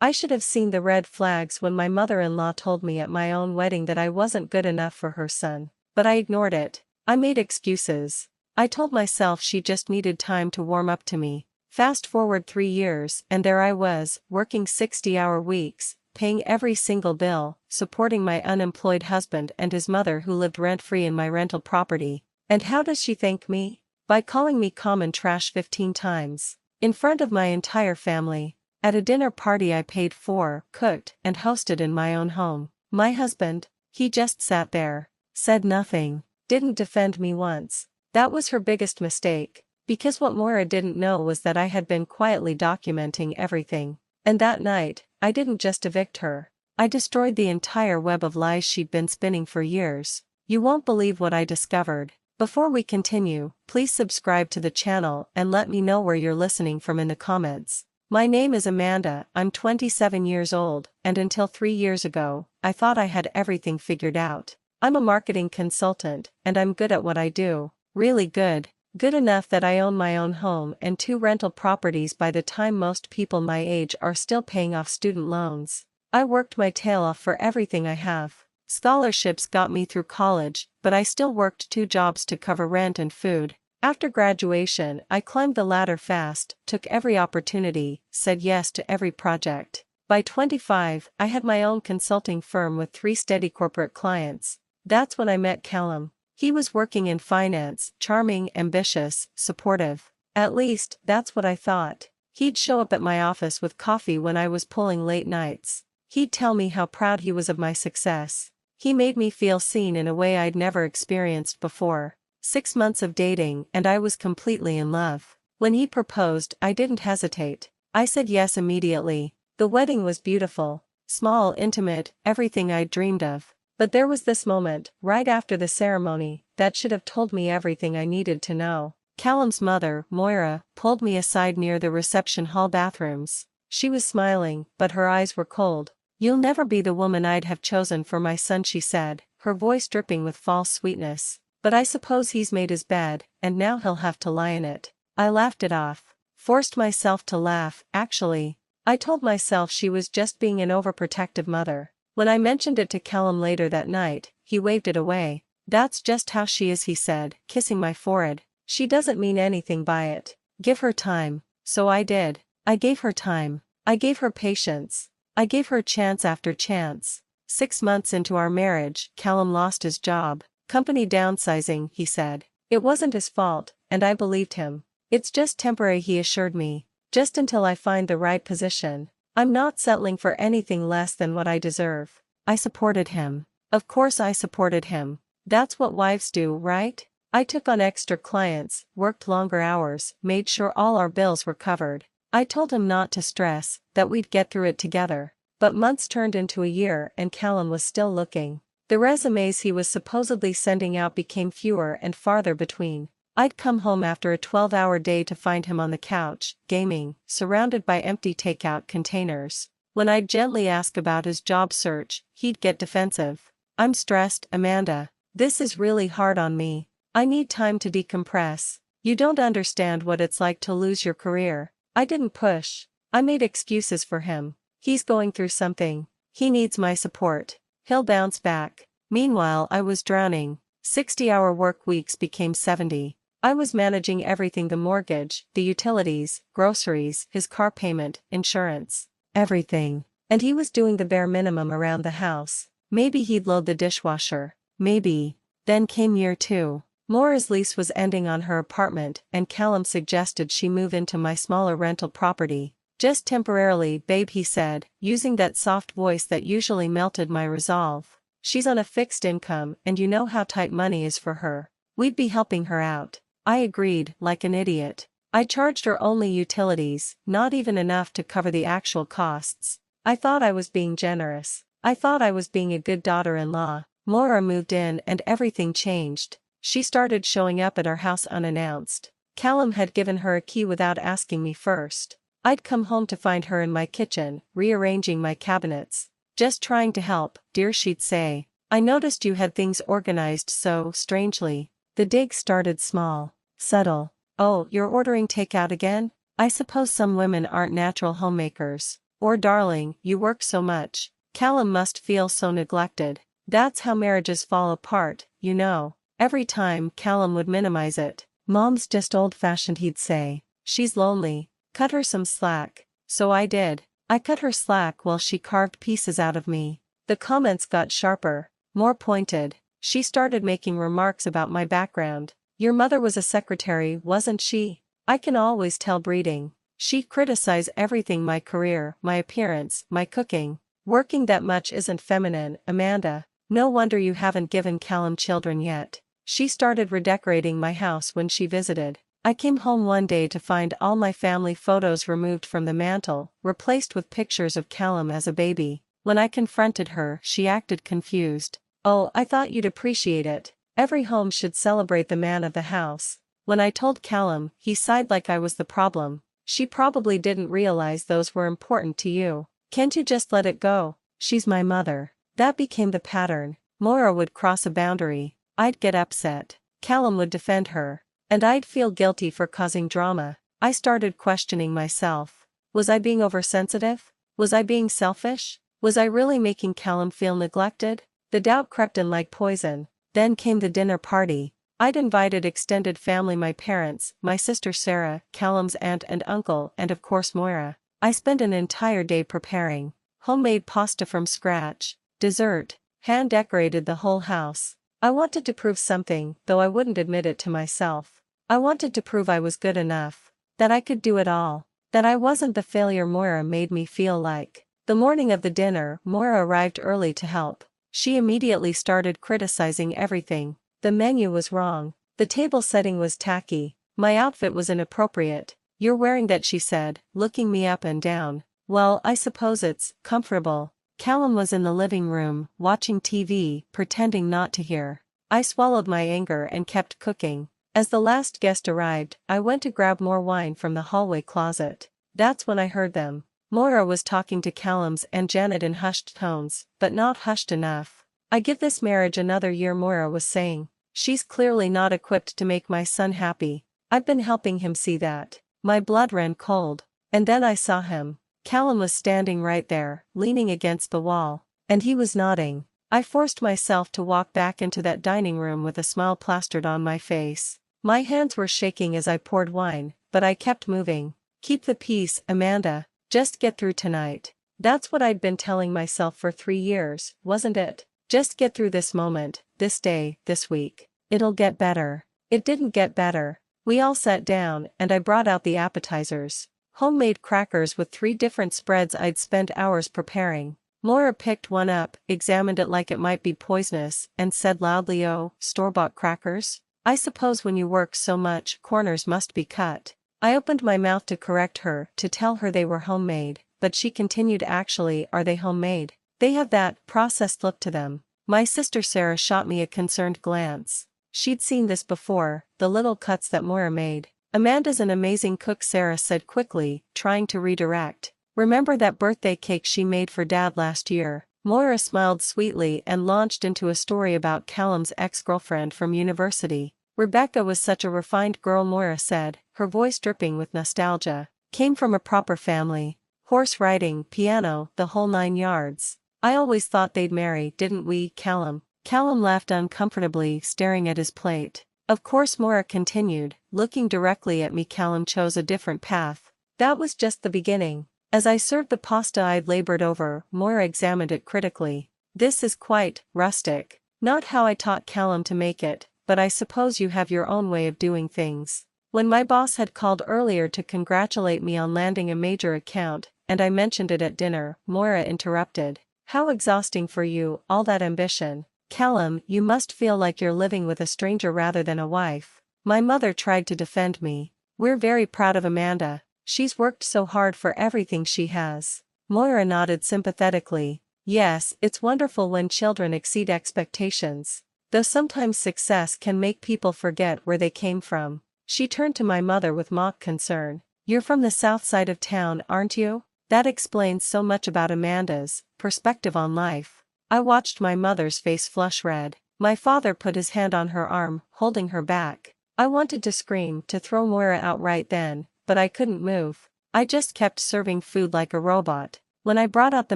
I should have seen the red flags when my mother-in-law told me at my own wedding that I wasn't good enough for her son. But I ignored it. I made excuses. I told myself she just needed time to warm up to me. Fast forward 3 years, and there I was, working 60-hour weeks, paying every single bill, supporting my unemployed husband and his mother who lived rent-free in my rental property. And how does she thank me? By calling me common trash 15 times. In front of my entire family. At a dinner party I paid for, cooked, and hosted in my own home. My husband, he just sat there, said nothing, didn't defend me once. That was her biggest mistake, because what Moira didn't know was that I had been quietly documenting everything. And that night, I didn't just evict her. I destroyed the entire web of lies she'd been spinning for years. You won't believe what I discovered. Before we continue, please subscribe to the channel and let me know where you're listening from in the comments. My name is Amanda, I'm 27 years old, and until 3 years ago, I thought I had everything figured out. I'm a marketing consultant, and I'm good at what I do. Really good. Good enough that I own my own home and 2 rental properties by the time most people my age are still paying off student loans. I worked my tail off for everything I have. Scholarships got me through college, but I still worked 2 jobs to cover rent and food. After graduation, I climbed the ladder fast, took every opportunity, said yes to every project. By 25, I had my own consulting firm with 3 steady corporate clients. That's when I met Callum. He was working in finance, charming, ambitious, supportive. At least, that's what I thought. He'd show up at my office with coffee when I was pulling late nights. He'd tell me how proud he was of my success. He made me feel seen in a way I'd never experienced before. 6 months of dating and I was completely in love. When he proposed, I didn't hesitate. I said yes immediately. The wedding was beautiful, small, intimate, everything I'd dreamed of. But there was this moment, right after the ceremony, that should have told me everything I needed to know. Callum's mother, Moira, pulled me aside near the reception hall bathrooms. She was smiling, but her eyes were cold. "You'll never be the woman I'd have chosen for my son," she said, her voice dripping with false sweetness. "But I suppose he's made his bed, and now he'll have to lie in it." I laughed it off. Forced myself to laugh, actually. I told myself she was just being an overprotective mother. When I mentioned it to Callum later that night, he waved it away. "That's just how she is," he said, kissing my forehead. "She doesn't mean anything by it. Give her time." So I did. I gave her time. I gave her patience. I gave her chance after chance. 6 months into our marriage, Callum lost his job. "Company downsizing," he said. It wasn't his fault, and I believed him. "It's just temporary," he assured me. "Just until I find the right position. I'm not settling for anything less than what I deserve." I supported him. Of course I supported him. That's what wives do, right? I took on extra clients, worked longer hours, made sure all our bills were covered. I told him not to stress, that we'd get through it together. But months turned into a year and Callum was still looking. The resumes he was supposedly sending out became fewer and farther between. I'd come home after a 12-hour day to find him on the couch, gaming, surrounded by empty takeout containers. When I'd gently ask about his job search, he'd get defensive. "I'm stressed, Amanda. This is really hard on me. I need time to decompress. You don't understand what it's like to lose your career." I didn't push. I made excuses for him. "He's going through something. He needs my support. He'll bounce back." Meanwhile, I was drowning. 60-hour work weeks became 70. I was managing everything: the mortgage, the utilities, groceries, his car payment, insurance. Everything. And he was doing the bare minimum around the house. Maybe he'd load the dishwasher. Maybe. Then came year 2. Moira's lease was ending on her apartment, and Callum suggested she move into my smaller rental property. "Just temporarily, babe," he said, using that soft voice that usually melted my resolve. "She's on a fixed income, and you know how tight money is for her. We'd be helping her out." I agreed, like an idiot. I charged her only utilities, not even enough to cover the actual costs. I thought I was being generous. I thought I was being a good daughter-in-law. Moira moved in and everything changed. She started showing up at our house unannounced. Callum had given her a key without asking me first. I'd come home to find her in my kitchen, rearranging my cabinets. "Just trying to help, dear," she'd say. "I noticed you had things organized so strangely." The dig started small, subtle. "Oh, you're ordering takeout again? I suppose some women aren't natural homemakers." Or darling, you work so much. Callum must feel so neglected. That's how marriages fall apart, you know. Every time Callum would minimize it. Mom's just old-fashioned, he'd say. She's lonely. Cut her some slack. So I did. I cut her slack while she carved pieces out of me. The comments got sharper, more pointed. She started making remarks about my background. Your mother was a secretary, wasn't she? I can always tell breeding. She criticized everything: my career, my appearance, my cooking. Working that much isn't feminine, Amanda. No wonder you haven't given Callum children yet. She started redecorating my house when she visited. I came home one day to find all my family photos removed from the mantel, replaced with pictures of Callum as a baby. When I confronted her, she acted confused. Oh, I thought you'd appreciate it. Every home should celebrate the man of the house. When I told Callum, he sighed like I was the problem. She probably didn't realize those were important to you. Can't you just let it go? She's my mother. That became the pattern. Moira would cross a boundary. I'd get upset. Callum would defend her. And I'd feel guilty for causing drama. I started questioning myself. Was I being oversensitive? Was I being selfish? Was I really making Callum feel neglected? The doubt crept in like poison. Then came the dinner party. I'd invited extended family: my parents, my sister Sarah, Callum's aunt and uncle, and of course Moira. I spent an entire day preparing. Homemade pasta from scratch. Dessert. Hand-decorated the whole house. I wanted to prove something, though I wouldn't admit it to myself. I wanted to prove I was good enough. That I could do it all. That I wasn't the failure Moira made me feel like. The morning of the dinner, Moira arrived early to help. She immediately started criticizing everything. The menu was wrong. The table setting was tacky. My outfit was inappropriate. You're wearing that, she said, looking me up and down. Well, I suppose it's comfortable. Callum was in the living room, watching TV, pretending not to hear. I swallowed my anger and kept cooking. As the last guest arrived, I went to grab more wine from the hallway closet. That's when I heard them. Moira was talking to Callum's and Janet in hushed tones, but not hushed enough. I give this marriage another year, Moira was saying. She's clearly not equipped to make my son happy. I've been helping him see that. My blood ran cold. And then I saw him. Callum was standing right there, leaning against the wall. And he was nodding. I forced myself to walk back into that dining room with a smile plastered on my face. My hands were shaking as I poured wine, but I kept moving. Keep the peace, Amanda. Just get through tonight. That's what I'd been telling myself for 3 years, wasn't it? Just get through this moment, this day, this week. It'll get better. It didn't get better. We all sat down, and I brought out the appetizers. Homemade crackers with 3 different spreads I'd spent hours preparing. Moira picked one up, examined it like it might be poisonous, and said loudly, "Oh, store-bought crackers? I suppose when you work so much, corners must be cut." I opened my mouth to correct her, to tell her they were homemade, but she continued, "Actually, are they homemade? They have that processed look to them." My sister Sarah shot me a concerned glance. She'd seen this before, the little cuts that Moira made. "Amanda's an amazing cook," Sarah said quickly, trying to redirect. "Remember that birthday cake she made for Dad last year?" Moira smiled sweetly and launched into a story about Callum's ex-girlfriend from university. "Rebecca was such a refined girl," Moira said, her voice dripping with nostalgia. "Came from a proper family. Horse riding, piano, the whole 9 yards. I always thought they'd marry, didn't we, Callum?" Callum laughed uncomfortably, staring at his plate. "Of course," Moira continued, looking directly at me. "Callum chose a different path. That was just the beginning." As I served the pasta I'd labored over, Moira examined it critically. "This is quite rustic. Not how I taught Callum to make it, but I suppose you have your own way of doing things." When my boss had called earlier to congratulate me on landing a major account, and I mentioned it at dinner, Moira interrupted. "How exhausting for you, all that ambition. Callum, you must feel like you're living with a stranger rather than a wife." My mother tried to defend me. "We're very proud of Amanda. She's worked so hard for everything she has." Moira nodded sympathetically. "Yes, it's wonderful when children exceed expectations. Though sometimes success can make people forget where they came from." She turned to my mother with mock concern. "You're from the south side of town, aren't you? That explains so much about Amanda's perspective on life." I watched my mother's face flush red. My father put his hand on her arm, holding her back. I wanted to scream, to throw Moira out right then, but I couldn't move. I just kept serving food like a robot. When I brought out the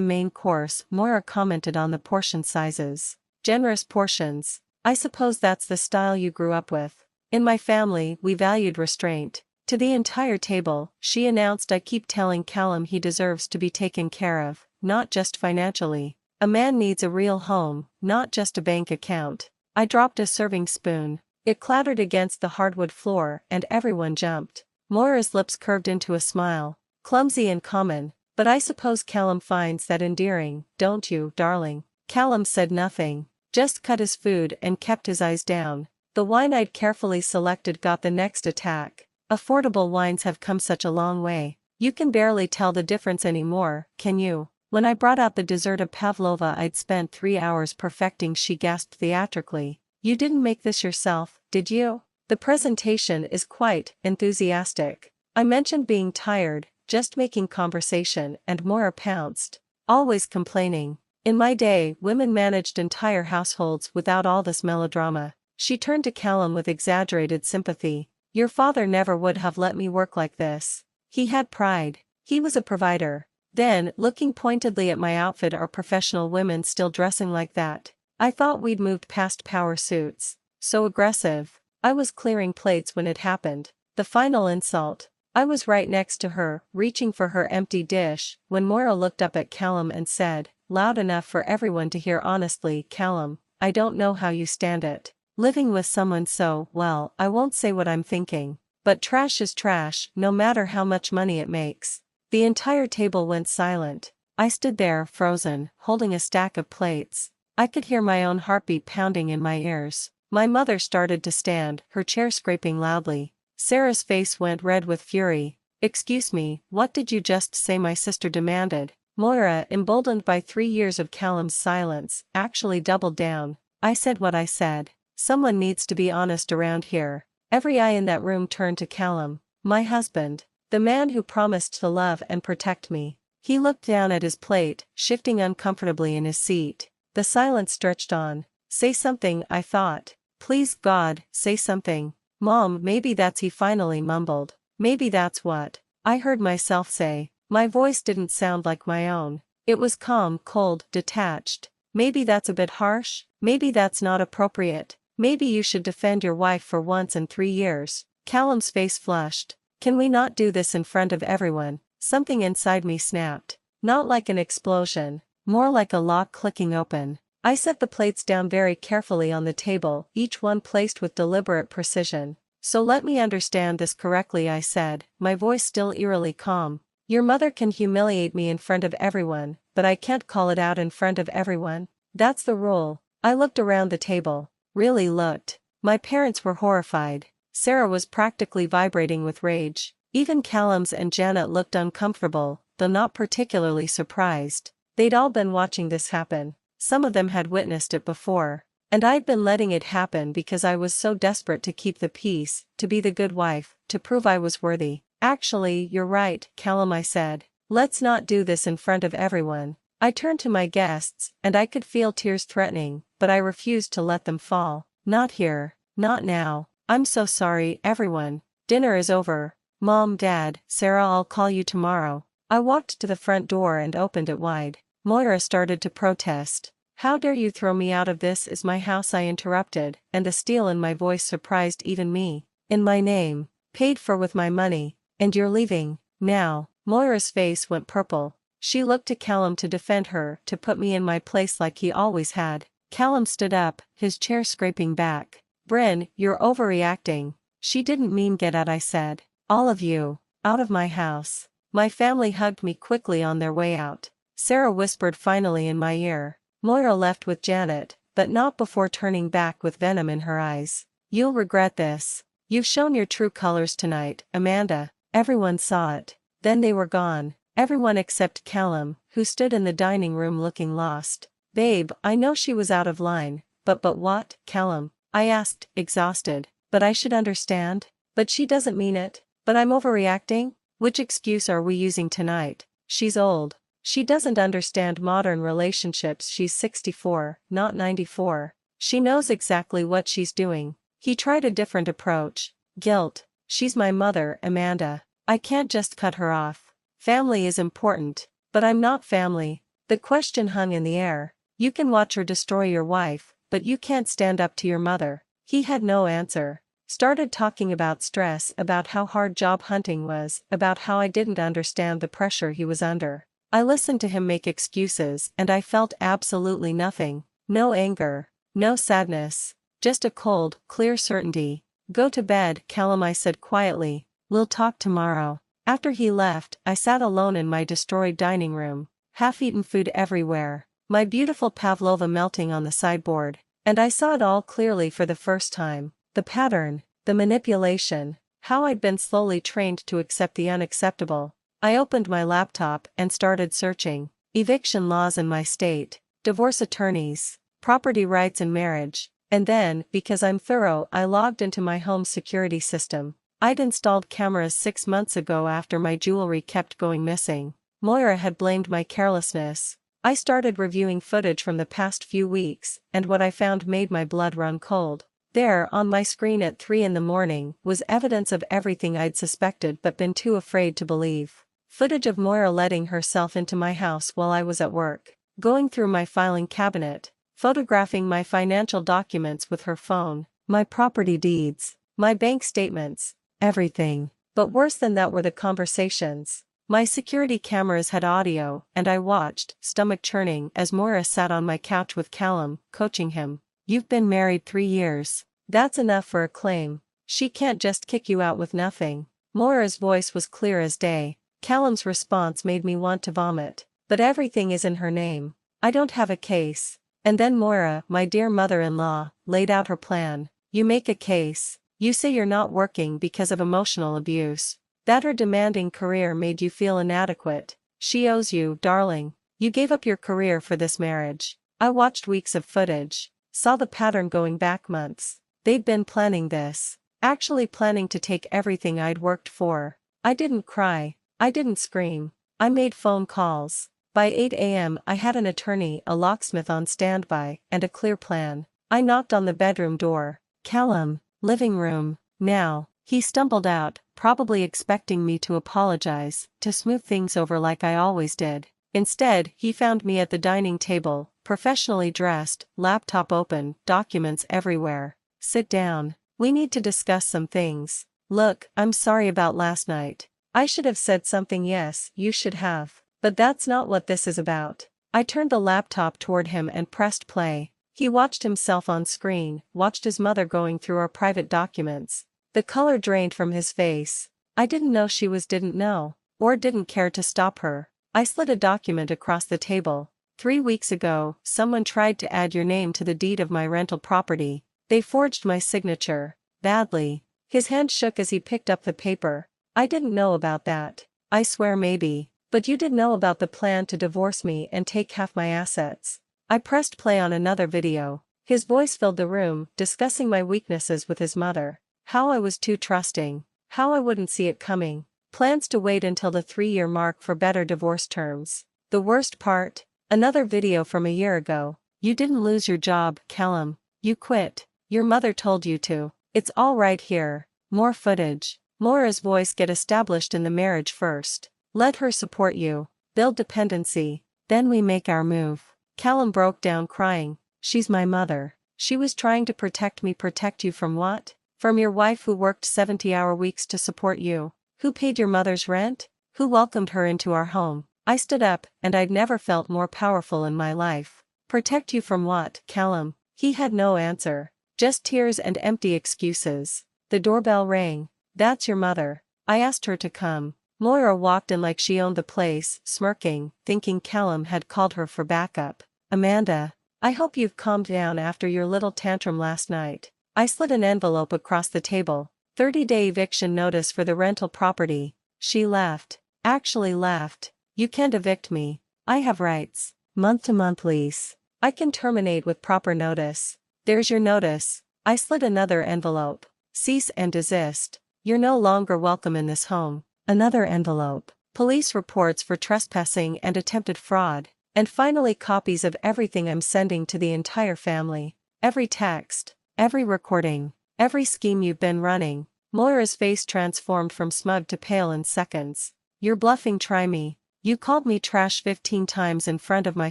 main course, Moira commented on the portion sizes. Generous portions. I suppose that's the style you grew up with. In my family, we valued restraint. To the entire table, she announced, I keep telling Callum he deserves to be taken care of, not just financially. A man needs a real home, not just a bank account. I dropped a serving spoon. It clattered against the hardwood floor and everyone jumped. Moira's lips curved into a smile. Clumsy and common, but I suppose Callum finds that endearing, don't you, darling? Callum said nothing, just cut his food and kept his eyes down. The wine I'd carefully selected got the next attack. Affordable wines have come such a long way. You can barely tell the difference anymore, can you? When I brought out the dessert of pavlova I'd spent 3 hours perfecting, she gasped theatrically. You didn't make this yourself, did you? The presentation is quite enthusiastic. I mentioned being tired, just making conversation, and Moira pounced. Always complaining. In my day, women managed entire households without all this melodrama. She turned to Callum with exaggerated sympathy. Your father never would have let me work like this. He had pride. He was a provider. Then, looking pointedly at my outfit, are professional women still dressing like that? I thought we'd moved past power suits. So aggressive. I was clearing plates when it happened. The final insult. I was right next to her, reaching for her empty dish, when Moira looked up at Callum and said, loud enough for everyone to hear, honestly, Callum, I don't know how you stand it. Living with someone so, well, I won't say what I'm thinking. But trash is trash, no matter how much money it makes. The entire table went silent. I stood there, frozen, holding a stack of plates. I could hear my own heartbeat pounding in my ears. My mother started to stand, her chair scraping loudly. Sarah's face went red with fury. Excuse me, what did you just say? My sister demanded. Moira, emboldened by 3 years of Callum's silence, actually doubled down. I said what I said. Someone needs to be honest around here. Every eye in that room turned to Callum, my husband, the man who promised to love and protect me. He looked down at his plate, shifting uncomfortably in his seat. The silence stretched on. Say something, I thought. Please God, say something. Mom, maybe that's, he finally mumbled. Maybe that's what I heard myself say. My voice didn't sound like my own. It was calm, cold, detached. Maybe that's a bit harsh. Maybe that's not appropriate. Maybe you should defend your wife for once in 3 years. Callum's face flushed. Can we not do this in front of everyone? Something inside me snapped. Not like an explosion, more like a lock clicking open. I set the plates down very carefully on the table, each one placed with deliberate precision. So let me understand this correctly, I said, my voice still eerily calm. Your mother can humiliate me in front of everyone, but I can't call it out in front of everyone. That's the rule. I looked around the table. Really looked. My parents were horrified. Sarah was practically vibrating with rage. Even Callum's and Janet looked uncomfortable, though not particularly surprised. They'd all been watching this happen. Some of them had witnessed it before. And I'd been letting it happen because I was so desperate to keep the peace, to be the good wife, to prove I was worthy. Actually, you're right, Callum, I said. Let's not do this in front of everyone. I turned to my guests, and I could feel tears threatening, but I refused to let them fall. Not here. Not now. I'm so sorry, everyone. Dinner is over. Mom, Dad, Sarah, I'll call you tomorrow. I walked to the front door and opened it wide. Moira started to protest. How dare you throw me out of this is my house, I interrupted, and the steel in my voice surprised even me. In my name. Paid for with my money. And you're leaving, now. Moira's face went purple. She looked to Callum to defend her, to put me in my place like he always had. Callum stood up, his chair scraping back. Bryn, you're overreacting. She didn't mean get out, I said. All of you. Out of my house. My family hugged me quickly on their way out. Sarah whispered finally in my ear. Moira left with Janet, but not before turning back with venom in her eyes. You'll regret this. You've shown your true colors tonight, Amanda. Everyone saw it. Then they were gone. Everyone except Callum, who stood in the dining room looking lost. Babe, I know she was out of line, but what, Callum? I asked, exhausted. But I should understand. But she doesn't mean it. But I'm overreacting? Which excuse are we using tonight? She's old. She doesn't understand modern relationships. She's 64, not 94. She knows exactly what she's doing. He tried a different approach. Guilt. She's my mother, Amanda. I can't just cut her off. Family is important. But I'm not family. The question hung in the air. You can watch her destroy your wife, but you can't stand up to your mother. He had no answer. Started talking about stress, about how hard job hunting was, about how I didn't understand the pressure he was under. I listened to him make excuses and I felt absolutely nothing. No anger. No sadness. Just a cold, clear certainty. Go to bed, Callum, I said quietly. We'll talk tomorrow. After he left, I sat alone in my destroyed dining room. Half-eaten food everywhere. My beautiful pavlova melting on the sideboard. And I saw it all clearly for the first time. The pattern, the manipulation, how I'd been slowly trained to accept the unacceptable. I opened my laptop and started searching. Eviction laws in my state, divorce attorneys, property rights in marriage. And then, because I'm thorough, I logged into my home security system. I'd installed cameras 6 months ago after my jewelry kept going missing. Moira had blamed my carelessness. I started reviewing footage from the past few weeks, and what I found made my blood run cold. There, on my screen at 3 in the morning, was evidence of everything I'd suspected but been too afraid to believe. Footage of Moira letting herself into my house while I was at work, going through my filing cabinet, photographing my financial documents with her phone, my property deeds, my bank statements, everything. But worse than that were the conversations. My security cameras had audio, and I watched, stomach churning, as Moira sat on my couch with Callum, coaching him. You've been married 3 years. That's enough for a claim. She can't just kick you out with nothing. Moira's voice was clear as day. Callum's response made me want to vomit. But everything is in her name. I don't have a case. And then Moira, my dear mother-in-law, laid out her plan. You make a case. You say you're not working because of emotional abuse. That her demanding career made you feel inadequate. She owes you, darling. You gave up your career for this marriage. I watched weeks of footage. Saw the pattern going back months. They'd been planning this. Actually planning to take everything I'd worked for. I didn't cry. I didn't scream. I made phone calls. By 8 a.m. I had an attorney, a locksmith on standby, and a clear plan. I knocked on the bedroom door. Callum, living room, now. He stumbled out, probably expecting me to apologize, to smooth things over like I always did. Instead, he found me at the dining table, professionally dressed, laptop open, documents everywhere. Sit down. We need to discuss some things. Look, I'm sorry about last night. I should have said something. Yes, you should have. But that's not what this is about. I turned the laptop toward him and pressed play. He watched himself on screen, watched his mother going through our private documents. The color drained from his face. I didn't know she didn't know, or didn't care to stop her. I slid a document across the table. 3 weeks ago, someone tried to add your name to the deed of my rental property. They forged my signature. Badly. His hand shook as he picked up the paper. I didn't know about that. I swear maybe. But you did know about the plan to divorce me and take half my assets. I pressed play on another video. His voice filled the room, discussing my weaknesses with his mother. How I was too trusting. How I wouldn't see it coming. Plans to wait until the 3-year mark for better divorce terms. The worst part? Another video from a year ago. You didn't lose your job, Callum. You quit. Your mother told you to. It's all right here. More footage. Moira's voice. Get established in the marriage first. Let her support you. Build dependency. Then we make our move. Callum broke down crying. She's my mother. She was trying to protect me. Protect you from what? From your wife who worked 70-hour weeks to support you. Who paid your mother's rent? Who welcomed her into our home? I stood up, and I'd never felt more powerful in my life. Protect you from what, Callum? He had no answer. Just tears and empty excuses. The doorbell rang. That's your mother. I asked her to come. Moira walked in like she owned the place, smirking, thinking Callum had called her for backup. Amanda, I hope you've calmed down after your little tantrum last night. I slid an envelope across the table. 30-day eviction notice for the rental property. She laughed. Actually laughed. You can't evict me. I have rights. Month-to-month lease. I can terminate with proper notice. There's your notice. I slid another envelope. Cease and desist. You're no longer welcome in this home. Another envelope. Police reports for trespassing and attempted fraud. And finally copies of everything I'm sending to the entire family. Every text. Every recording. Every scheme you've been running. Moira's face transformed from smug to pale in seconds. You're bluffing. Try me. You called me trash 15 times in front of my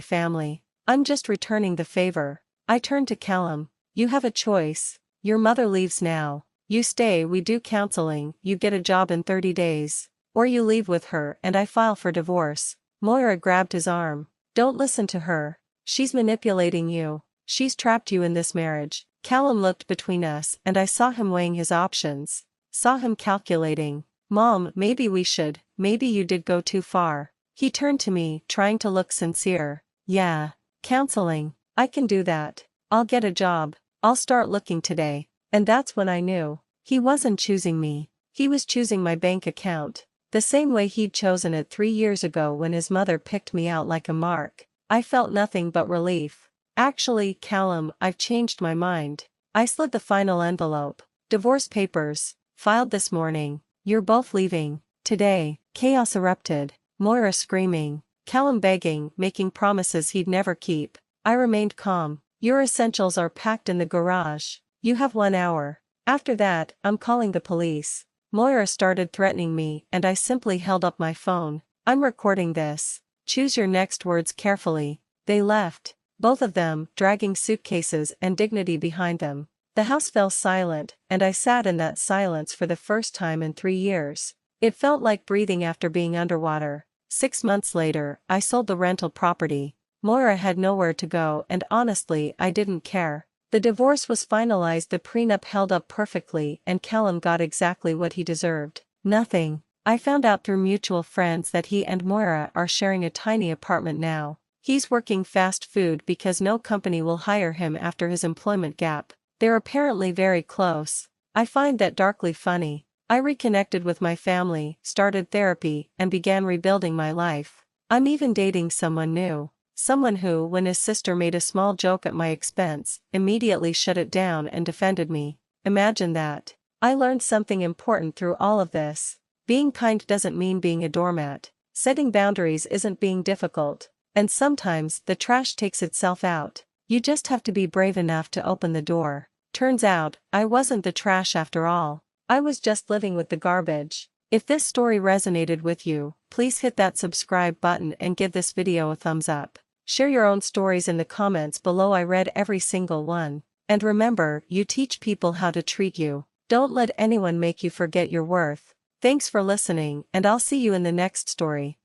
family. I'm just returning the favor. I turned to Callum. You have a choice. Your mother leaves now. You stay, we do counseling, you get a job in 30 days. Or you leave with her and I file for divorce. Moira grabbed his arm. Don't listen to her. She's manipulating you. She's trapped you in this marriage. Callum looked between us and I saw him weighing his options. Saw him calculating. Mom, maybe we should, maybe you did go too far. He turned to me, trying to look sincere. Yeah. Counseling. I can do that. I'll get a job. I'll start looking today. And that's when I knew. He wasn't choosing me. He was choosing my bank account. The same way he'd chosen it 3 years ago when his mother picked me out like a mark. I felt nothing but relief. Actually, Callum, I've changed my mind. I slid the final envelope. Divorce papers. Filed this morning. You're both leaving. Today. Chaos erupted. Moira screaming. Callum begging, making promises he'd never keep. I remained calm. Your essentials are packed in the garage. You have 1 hour. After that, I'm calling the police. Moira started threatening me and I simply held up my phone. I'm recording this. Choose your next words carefully. They left. Both of them, dragging suitcases and dignity behind them. The house fell silent, and I sat in that silence for the first time in 3 years. It felt like breathing after being underwater. 6 months later, I sold the rental property. Moira had nowhere to go and honestly I didn't care. The divorce was finalized, the prenup held up perfectly and Callum got exactly what he deserved. Nothing. I found out through mutual friends that he and Moira are sharing a tiny apartment now. He's working fast food because no company will hire him after his employment gap. They're apparently very close. I find that darkly funny. I reconnected with my family, started therapy, and began rebuilding my life. I'm even dating someone new. Someone who, when his sister made a small joke at my expense, immediately shut it down and defended me. Imagine that. I learned something important through all of this. Being kind doesn't mean being a doormat. Setting boundaries isn't being difficult. And sometimes, the trash takes itself out. You just have to be brave enough to open the door. Turns out, I wasn't the trash after all. I was just living with the garbage. If this story resonated with you, please hit that subscribe button and give this video a thumbs up. Share your own stories in the comments below. I read every single one. And remember, you teach people how to treat you. Don't let anyone make you forget your worth. Thanks for listening, and I'll see you in the next story.